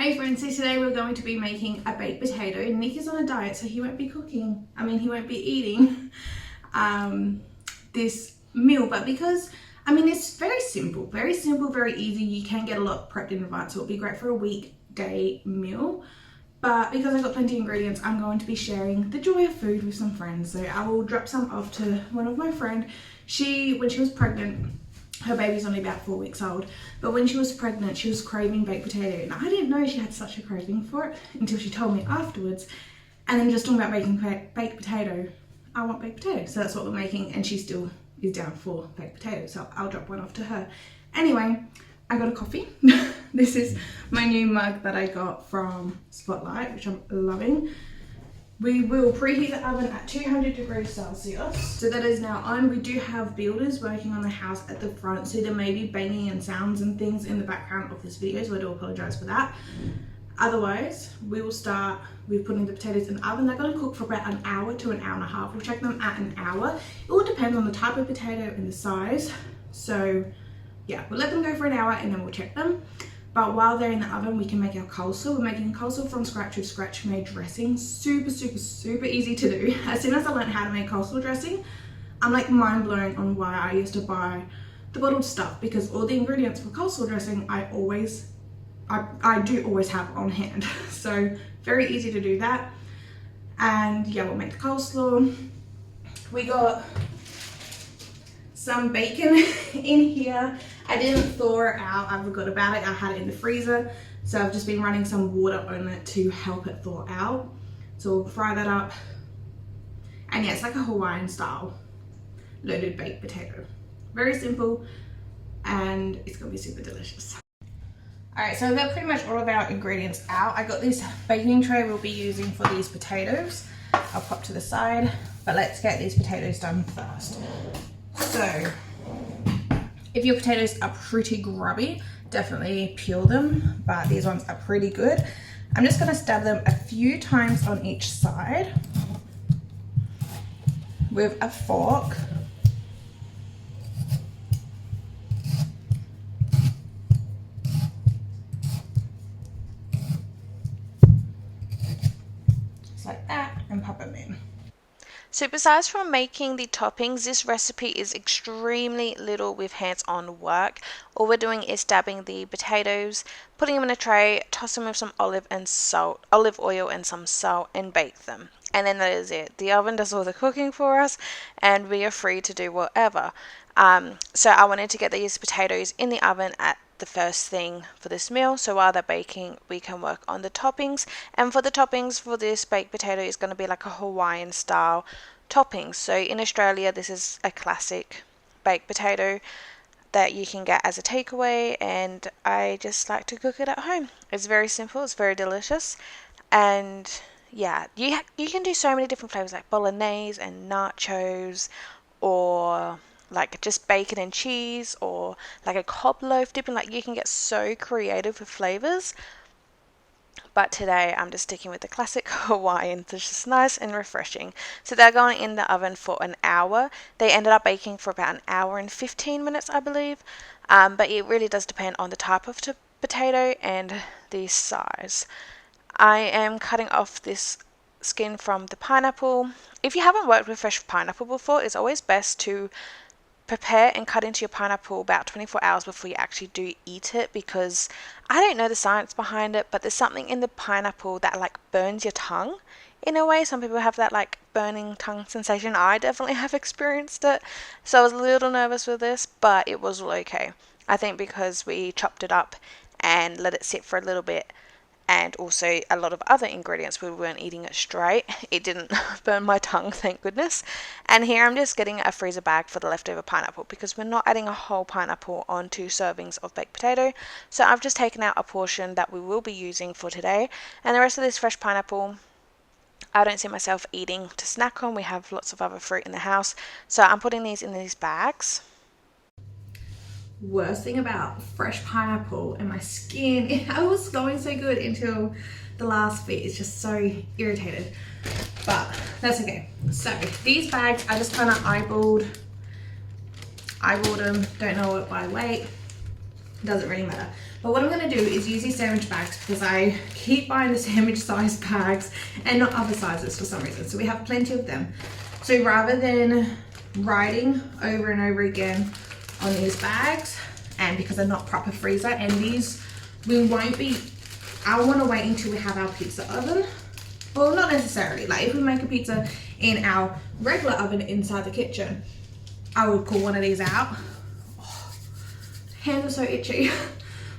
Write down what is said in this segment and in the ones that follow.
Hey friends, so today we're going to be making a baked potato. Nick is on a diet, so he won't be cooking. He won't be eating this meal, but because, it's very simple, very easy. You can get a lot prepped in advance, so it'll be great for a weekday meal. But because I've got plenty of ingredients, I'm going to be sharing the joy of food with some friends. So I will drop some off to one of my friends. When she was pregnant, her baby's only about 4 weeks old, but when she was pregnant, she was craving baked potato, and I didn't know she had such a craving for it until she told me afterwards. And then just talking about making baked potato, I want baked potato, so that's what we're making, and she still is down for baked potato, so I'll drop one off to her. Anyway, I got a coffee. This is my new mug that I got from Spotlight, which I'm loving. We will preheat the oven at 200 degrees Celsius. So that is now on. We do have builders working on the house at the front, so there may be banging and sounds and things in the background of this video, so I do apologize for that. Otherwise, we will start with putting the potatoes in the oven. They're going to cook for about an hour to an hour and a half. We'll check them at an hour. It all depends on the type of potato and the size. So yeah, we'll let them go for an hour and then we'll check them. But while they're in the oven, we can make our coleslaw. We're making coleslaw from scratch with scratch made dressing. Super easy to do. As soon as I learned how to make coleslaw dressing, I'm like mind blown on why I used to buy the bottled stuff, because all the ingredients for coleslaw dressing I do always have on hand. So very easy to do that. And yeah, we'll make the coleslaw. We got some bacon in here. I didn't thaw it out, I forgot about it. I had it in the freezer, so I've just been running some water on it to help it thaw out. So we'll fry that up. And yeah, it's like a Hawaiian style loaded baked potato. Very simple, and it's gonna be super delicious. All right, so I've got pretty much all of our ingredients out. I got this baking tray we'll be using for these potatoes. I'll pop to the side, but let's get these potatoes done first. So, if your potatoes are pretty grubby, definitely peel them, but these ones are pretty good. I'm just gonna stab them a few times on each side with a fork. Just like that, and pop them in. So besides from making the toppings, this recipe is extremely little with hands-on work. All we're doing is dabbing the potatoes, putting them in a tray, toss them with some olive oil and some salt, and bake them. And then that is it. The oven does all the cooking for us, and we are free to do whatever. So I wanted to get these potatoes in the oven at the first thing for this meal, so while they're baking we can work on the toppings. And for the toppings for this baked potato is going to be like a Hawaiian style toppings. So in Australia this is a classic baked potato that you can get as a takeaway, and I just like to cook it at home. It's very simple, it's very delicious, and yeah, you can do so many different flavors like bolognese and nachos, or like just bacon and cheese, or like a cob loaf dipping. Like you can get so creative with flavors, but today I'm just sticking with the classic Hawaiian. It's just nice and refreshing. So they're going in the oven for an hour. They ended up baking for about an hour and 15 minutes, I believe, but it really does depend on the type of potato and the size. I am cutting off this skin from the pineapple. If you haven't worked with fresh pineapple before, it's always best to prepare and cut into your pineapple about 24 hours before you actually do eat it, because I don't know the science behind it, but there's something in the pineapple that like burns your tongue in a way. Some people have that like burning tongue sensation. I definitely have experienced it, so I was a little nervous with this, but it was all okay. I think because we chopped it up and let it sit for a little bit, and also a lot of other ingredients, we weren't eating it straight. It didn't burn my tongue, thank goodness. And here I'm just getting a freezer bag for the leftover pineapple, because we're not adding a whole pineapple on 2 servings of baked potato. So I've just taken out a portion that we will be using for today, and the rest of this fresh pineapple I don't see myself eating to snack on. We have lots of other fruit in the house, so I'm putting these in these bags. Worst thing about fresh pineapple and my skin, I was going so good until the last bit. It's just so irritated, but that's okay. So these bags I just kind of eyeballed them, don't know it by weight, doesn't really matter. But what I'm going to do is use these sandwich bags because I keep buying the sandwich size bags and not other sizes for some reason. So we have plenty of them. So rather than writing over and over again on these bags, and because they're not proper freezer, and these we won't be, I want to wait until we have our pizza oven. Well, not necessarily. Like if we make a pizza in our regular oven inside the kitchen, I would pull one of these out. Oh, hands are so itchy.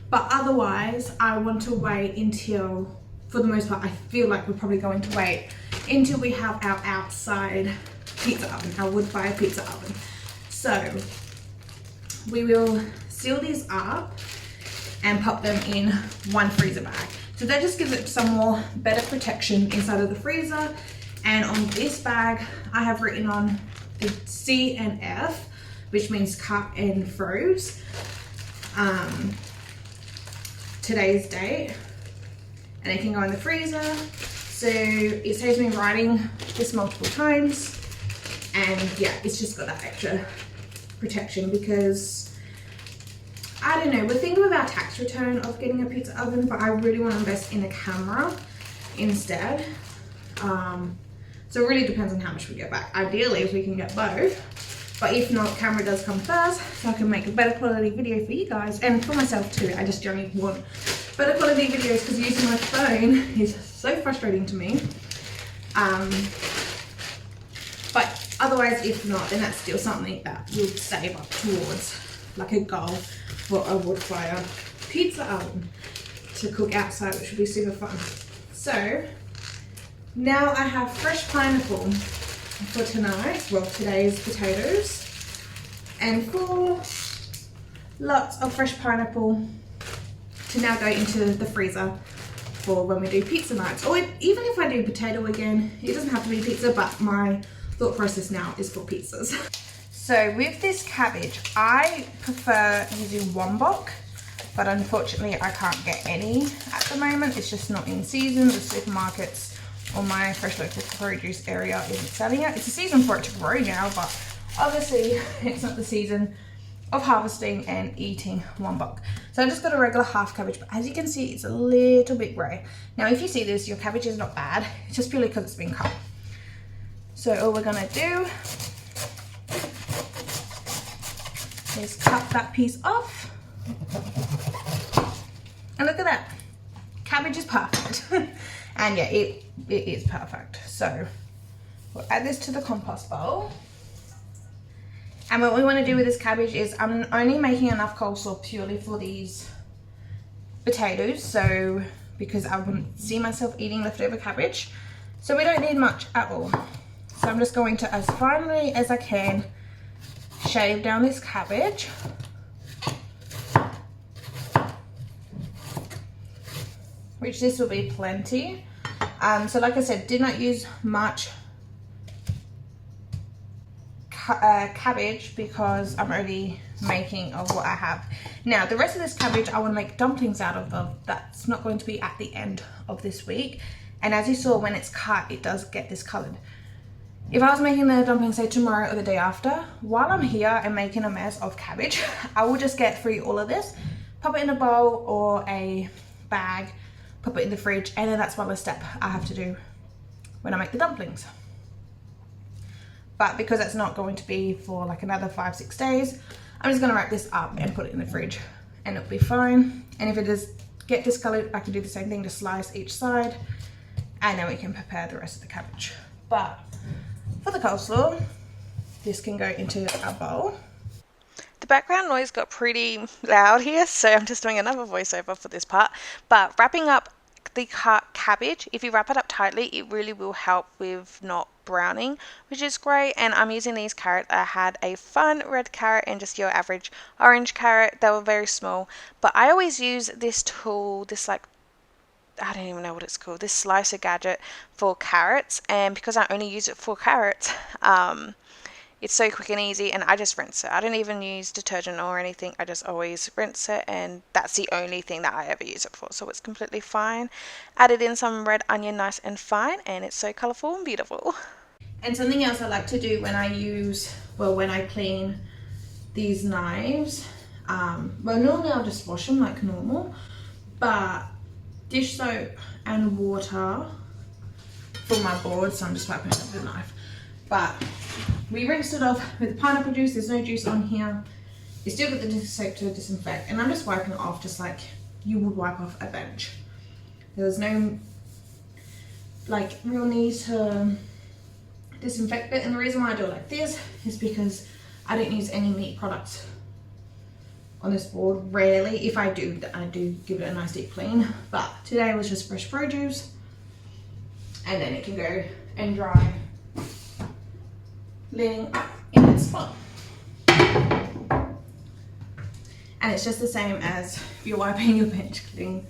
But otherwise, I want to wait until, for the most part, I feel like we're probably going to wait until we have our outside pizza oven, our wood fire pizza oven. So we will seal these up and pop them in one freezer bag. So that just gives it some more better protection inside of the freezer. And on this bag, I have written on the C and F, which means cut and froze, today's date, and it can go in the freezer. So it saves me writing this multiple times, and yeah, it's just got that extra protection because I don't know, we're thinking of our tax return of getting a pizza oven, but I really want to invest in a camera instead. So it really depends on how much we get back. Ideally, if we can get both, but if not, camera does come first, so I can make a better quality video for you guys and for myself too. I just generally want better quality videos because using my phone is so frustrating to me. But otherwise, if not, then that's still something that we'll save up towards, like a goal for a wood fire pizza oven to cook outside, which would be super fun. So now I have fresh pineapple for tonight, well, today's potatoes, and lots of fresh pineapple to now go into the freezer for when we do pizza nights, or even if I do potato again. It doesn't have to be pizza, but my thought process now is for pizzas. So with this cabbage, I prefer using wombok, but unfortunately I can't get any at the moment. It's just not in season. The supermarkets or my fresh local produce area isn't selling it. It's a season for it to grow now, but obviously it's not the season of harvesting and eating wombok. So I just got a regular half cabbage, but as you can see, it's a little bit grey. Now if you see this, your cabbage is not bad. It's just purely because it's been cut. So all we're gonna do is cut that piece off. And look at that. Cabbage is perfect. And yeah, it is perfect. So we'll add this to the compost bowl. And what we want to do with this cabbage is I'm only making enough coleslaw purely for these potatoes. So because I wouldn't see myself eating leftover cabbage. So we don't need much at all. So I'm just going to, as finely as I can, shave down this cabbage. Which this will be plenty. So like I said, did not use much cabbage because I'm already making of what I have. Now the rest of this cabbage I want to make dumplings out of them. That's not going to be at the end of this week. And as you saw, when it's cut, it does get discolored. If I was making the dumplings, say tomorrow or the day after, while I'm here and making a mess of cabbage, I will just get through all of this, pop it in a bowl or a bag, pop it in the fridge, and then that's one less step I have to do when I make the dumplings. But because that's not going to be for like another 5-6 days, I'm just gonna wrap this up and put it in the fridge and it'll be fine. And if it does get discolored, I can do the same thing, just slice each side, and then we can prepare the rest of the cabbage. But for the coleslaw, this can go into our bowl. The background noise got pretty loud here, so I'm just doing another voiceover for this part. But wrapping up the cabbage, if you wrap it up tightly, it really will help with not browning, which is great. And I'm using these carrots. I had a fun red carrot and just your average orange carrot. They were very small, but I always use this tool, this like, I don't even know what it's called, this slicer gadget for carrots. And because I only use it for carrots, it's so quick and easy, and I just rinse it. I don't even use detergent or anything. I just always rinse it, and that's the only thing that I ever use it for. So it's completely fine. Added in some red onion, nice and fine, and it's so colourful and beautiful. And something else I like to do when I use, well, when I clean these knives, Well, normally I'll just wash them like normal, but dish soap and water for my board, so I'm just wiping it up with a knife. But we rinsed it off with pineapple juice. There's no juice on here. You still got the dish soap to disinfect, and I'm just wiping it off just like you would wipe off a bench. There was no like real need to disinfect it, and the reason why I do it like this is because I don't use any meat products on this board. Rarely, if I do give it a nice deep clean, but today was just fresh produce, and then it can go and dry leaning up in its spot. And it's just the same as if you're wiping your bench clean.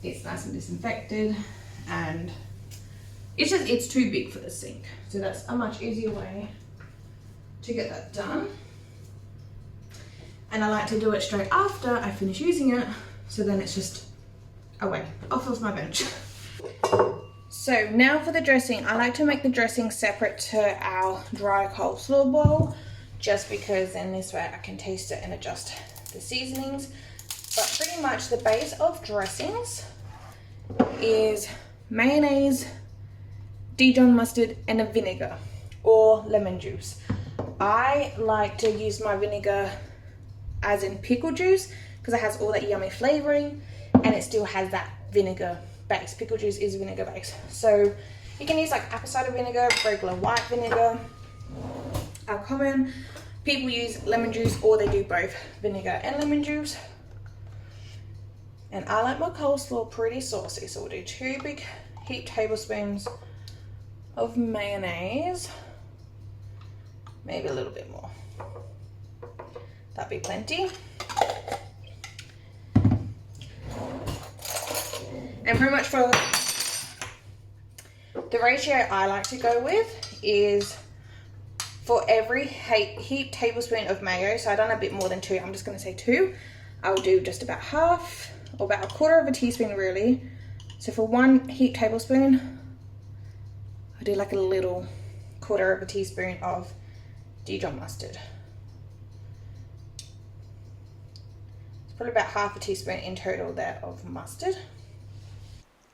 It's nice and disinfected, and it's too big for the sink, so that's a much easier way to get that done. And I like to do it straight after I finish using it, so then it's just away, off of my bench. So now for the dressing, I like to make the dressing separate to our dry coleslaw bowl, just because then this way I can taste it and adjust the seasonings. But pretty much the base of dressings is mayonnaise, Dijon mustard, and a vinegar or lemon juice. I like to use my vinegar as in pickle juice because it has all that yummy flavoring and it still has that vinegar base. Pickle juice is vinegar base, so you can use like apple cider vinegar, regular white vinegar. Our common people use lemon juice, or they do both vinegar and lemon juice. And I like my coleslaw pretty saucy, so we'll do 2 big heaped tablespoons of mayonnaise, maybe a little bit more. That'd be plenty. And pretty much for the ratio I like to go with is for every heaped tablespoon of mayo, so I've done a bit more than 2, I'm just going to say 2, I'll do just about half, or about 1/4 of a teaspoon really. So for 1 heaped tablespoon, I'll do like a little 1/4 of a teaspoon of Dijon mustard. It's probably about half a teaspoon in total there of mustard.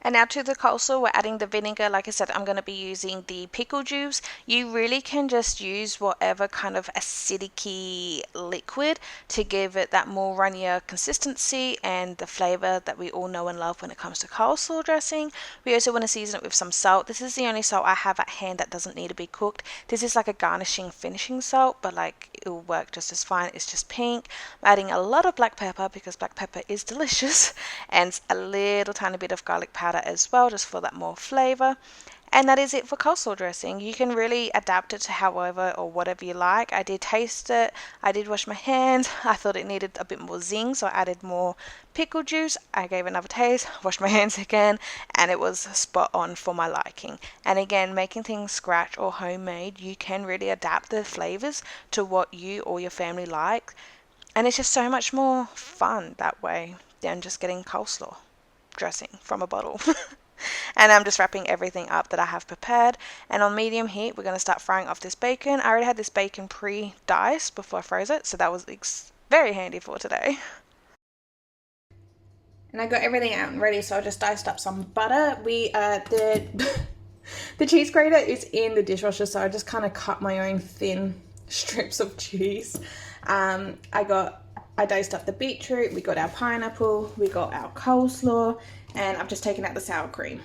And now to the coleslaw, we're adding the vinegar. Like I said, I'm going to be using the pickle juice. You really can just use whatever kind of acidic liquid to give it that more runnier consistency and the flavor that we all know and love when it comes to coleslaw dressing. We also want to season it with some salt. This is the only salt I have at hand that doesn't need to be cooked. This is like a garnishing finishing salt, but like it will work just as fine. It's just pink. I'm adding a lot of black pepper because black pepper is delicious, and a little tiny bit of garlic powder as well, just for that more flavor. And that is it for coleslaw dressing. You can really adapt it to however or whatever you like. I did taste it. I did wash my hands. I thought it needed a bit more zing, so I added more pickle juice. I gave it another taste, washed my hands again, and it was spot on for my liking. And again, making things scratch or homemade, you can really adapt the flavors to what you or your family like. And it's just so much more fun that way than just getting coleslaw dressing from a bottle. And I'm just wrapping everything up that I have prepared, and on medium heat we're going to start frying off this bacon. I already had this bacon pre-diced before I froze it, so that was very handy for today. And I got everything out and ready, so I just diced up some butter. The cheese grater is in the dishwasher, so I just kind of cut my own thin strips of cheese. I diced up the beetroot, we got our pineapple, we got our coleslaw, and I've just taken out the sour cream.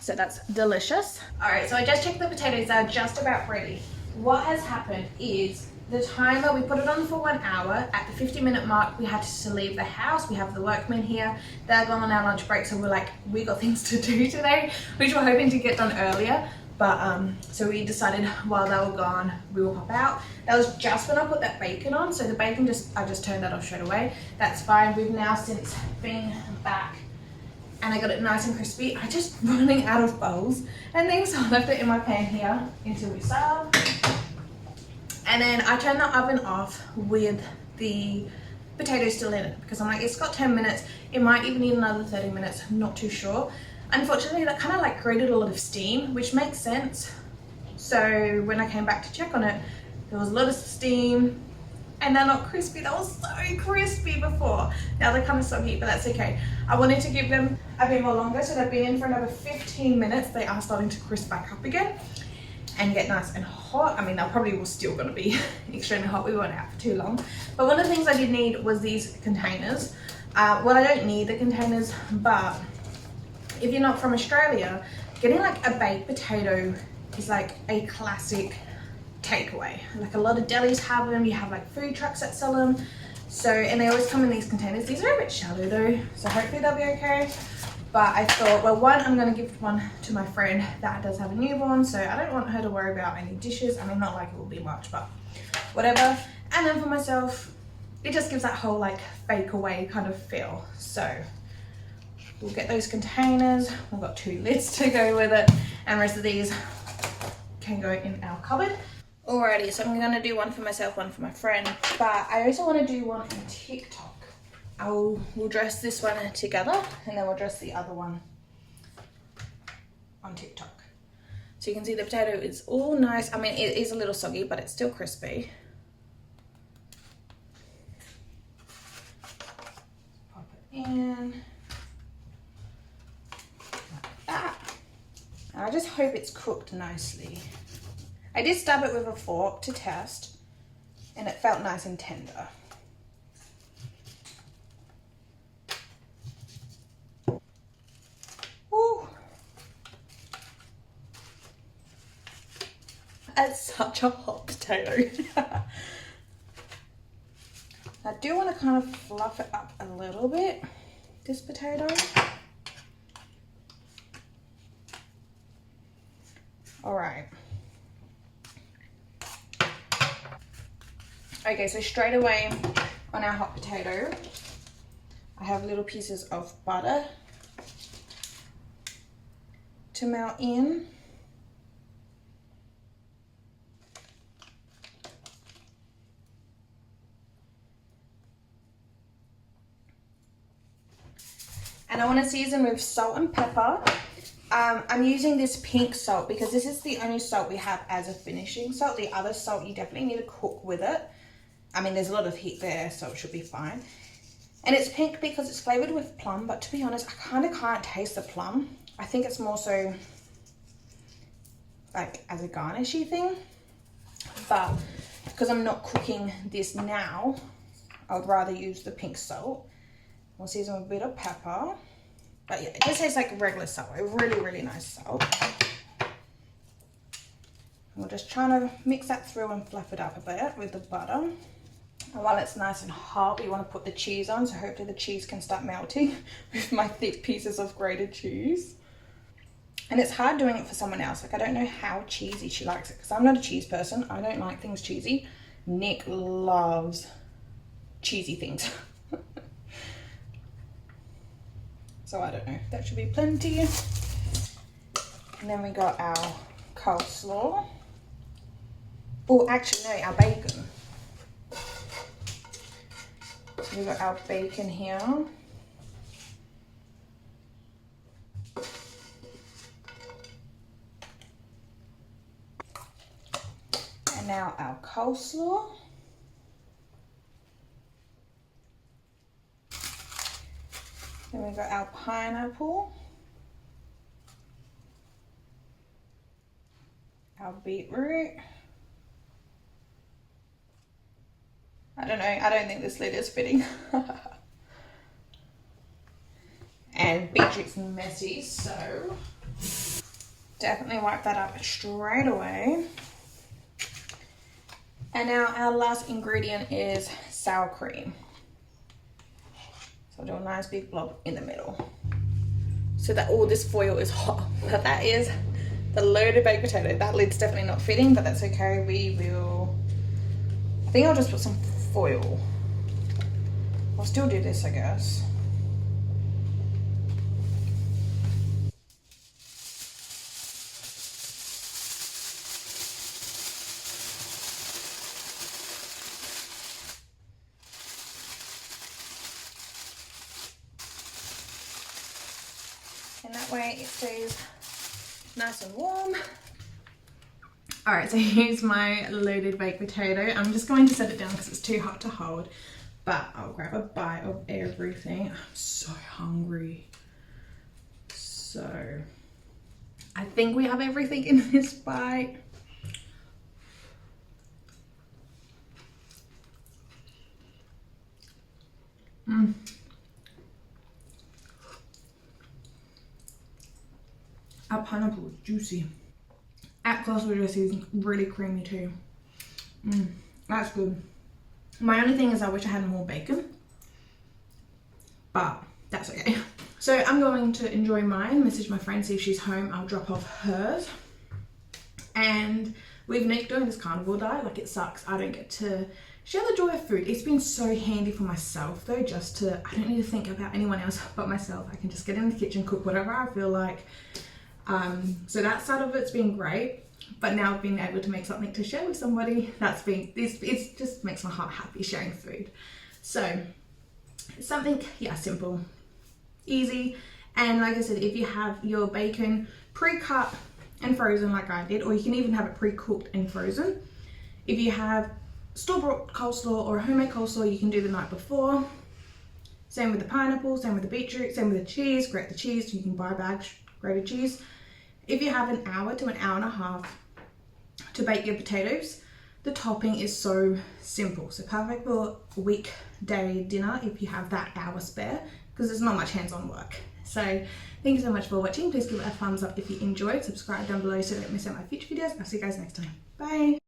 So that's delicious. All right, so I just checked the potatoes, they're just about ready. What has happened is the timer, we put it on for 1 hour. At the 50-minute mark, we had to leave the house. We have the workmen here. They're gone on our lunch break, so we're like, we got things to do today, which we're hoping to get done earlier. But so we decided while they were gone, we will pop out. That was just when I put that bacon on, so the bacon I just turned that off straight away. That's fine. We've now since been back and I got it nice and crispy. I just running out of bowls and things, so I left it in my pan here until we serve. And then I turned the oven off with the potatoes still in it because I'm like, it's got 10 minutes. It might even need another 30 minutes, I'm not too sure. Unfortunately, that kind of like created a lot of steam, which makes sense. So when I came back to check on it, there was a lot of steam, and they're not crispy. They were so crispy before. Now they're kind of soggy, but that's okay. I wanted to give them a bit more longer, so they've been in for another 15 minutes. They are starting to crisp back up again and get nice and hot. I mean, they're probably still going to be extremely hot. We weren't out for too long. But one of the things I did need was these containers. Well, I don't need the containers, but if you're not from Australia, getting like a baked potato is like a classic takeaway. Like a lot of delis have them. You have like food trucks that sell them. So, and they always come in these containers. These are a bit shallow though, so hopefully they'll be okay. But I thought, well, one, I'm going to give one to my friend that does have a newborn, so I don't want her to worry about any dishes. I mean, not like it will be much, but whatever. And then for myself, it just gives that whole like fake away kind of feel. So we'll get those containers. We've got 2 lids to go with it, and the rest of these can go in our cupboard. Alrighty, so I'm going to do one for myself, one for my friend, but I also want to do one on TikTok. We'll dress this one together, and then we'll dress the other one on TikTok. So you can see the potato is all nice. I mean, it is a little soggy, but it's still crispy. Pop it in. Like that. And I just hope it's cooked nicely. I did stab it with a fork to test, and it felt nice and tender. Ooh. It's such a hot potato. I do want to kind of fluff it up a little bit, this potato. All right. Okay, so straight away on our hot potato, I have little pieces of butter to melt in. And I want to season with salt and pepper. I'm using this pink salt because this is the only salt we have as a finishing salt. The other salt you definitely need to cook with it. I mean, there's a lot of heat there, so it should be fine. And it's pink because it's flavored with plum, but to be honest, I kind of can't taste the plum. I think it's more so like as a garnishy thing. But because I'm not cooking this now, I would rather use the pink salt. We'll season with a bit of pepper. But yeah, it just tastes like regular salt, a really, really nice salt. And we're just trying to mix that through and fluff it up a bit with the butter. And while it's nice and hot, we want to put the cheese on, so hopefully the cheese can start melting with my thick pieces of grated cheese. And it's hard doing it for someone else. Like, I don't know how cheesy she likes it, because I'm not a cheese person. I don't like things cheesy. Nick loves cheesy things. So I don't know, that should be plenty. And then we got our coleslaw. Oh, actually no, our bacon. So we got our bacon here. And now our coleslaw. Then we got our pineapple, our beetroot. I don't know, I don't think this lid is fitting. And beetroot's messy, so definitely wipe that up straight away. And now our last ingredient is sour cream. So I'll do a nice big blob in the middle so that all this foil is hot. But that is the loaded baked potato. That lid's definitely not fitting, but that's okay. We will, I think I'll just put some foil. I'll still do this, I guess. And that way it stays nice and warm. Alright, so here's my loaded baked potato. I'm just going to set it down because it's too hot to hold. But I'll grab a bite of everything. I'm so hungry. So, I think we have everything in this bite. Our pineapple is juicy. At coleslaw dressing is really creamy too. That's good. My only thing is I wish I had more bacon, but that's okay. So I'm going to enjoy mine, message my friend, see if she's home. I'll drop off hers. And with Nick doing this carnivore diet, like it sucks. I don't get to share the joy of food. It's been so handy for myself though, just to, I don't need to think about anyone else but myself. I can just get in the kitchen, cook whatever I feel like. So that side of it's been great. But now being able to make something to share with somebody, it just makes my heart happy sharing food. So something, yeah, simple, easy. And like I said, if you have your bacon pre-cut and frozen like I did, or you can even have it pre-cooked and frozen. If you have store-bought coleslaw or a homemade coleslaw, you can do the night before. Same with the pineapple, same with the beetroot, same with the cheese. Grate the cheese, you can buy bags, grated cheese. If you have an hour to an hour and a half to bake your potatoes, the topping is so simple. So perfect for a weekday dinner if you have that hour spare, because there's not much hands-on work. So thank you so much for watching. Please give it a thumbs up if you enjoyed. Subscribe down below so you don't miss out my future videos. I'll see you guys next time. Bye.